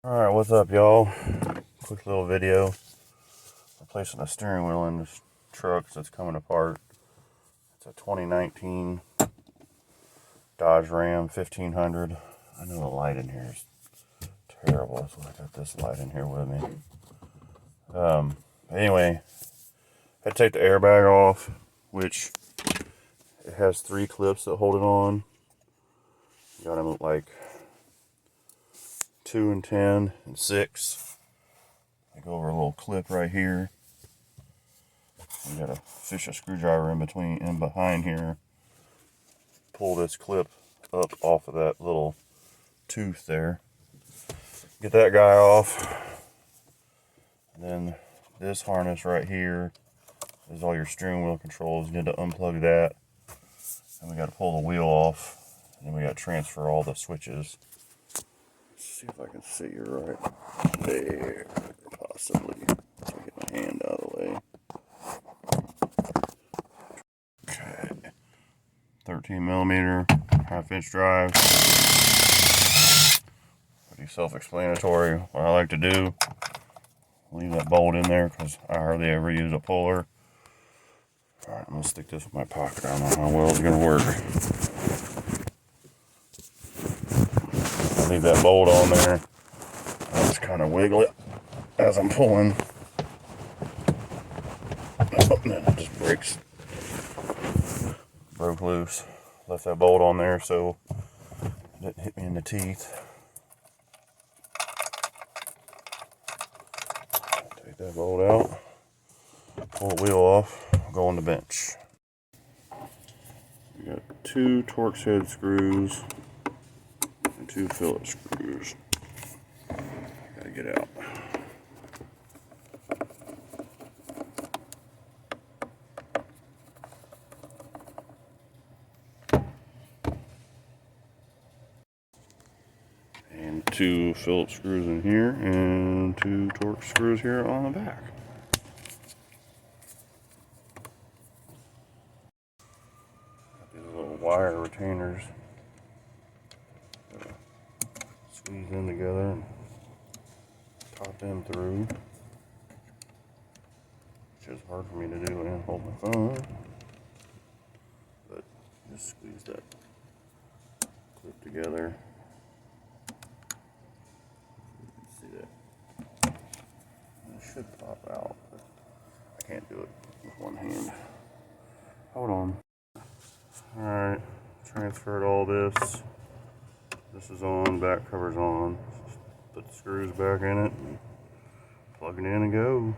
Alright, what's up, y'all? Quick little video. Replacing the steering wheel in this truck that's coming apart. It's a 2019 Dodge Ram 1500. I know the light in here is terrible, that's why I got this light in here with me. Anyway, I had to take the airbag off, which it has 3 clips that hold it on. You got them like 2 and 10 and 6. I go over a little clip right here. You gotta fish a screwdriver in between and behind here. Pull this clip up off of that little tooth there. Get that guy off. And then this harness right here is all your steering wheel controls. You need to unplug that. And we gotta pull the wheel off. And then we gotta transfer all the switches. Let's see if I can see you right there. Possibly. So I get my hand out of the way. Okay. 13mm, 1/2-inch drive. Pretty self-explanatory. What I like to do, leave that bolt in there because I hardly ever use a puller. Alright, I'm going to stick this in my pocket. I don't know how well it's going to work. I leave that bolt on there. I just kind of wiggle it as I'm pulling. Oh, and then it just breaks. Broke loose. Left that bolt on there so it didn't hit me in the teeth. Take that bolt out. Pull the wheel off. Go on the bench. We got 2 Torx head screws and 2 fillet screws. Gotta get out. And 2 Phillips screws in here and 2 Torx screws here on the back. Got these little wire retainers. Squeeze in together and pop them through. Which is hard for me to do and hold my phone. But just squeeze that clip together. It should pop out, but I can't do it with one hand. Hold on. Alright, transferred all this. This is on, back cover's on. Just put the screws back in it, and plug it in and go.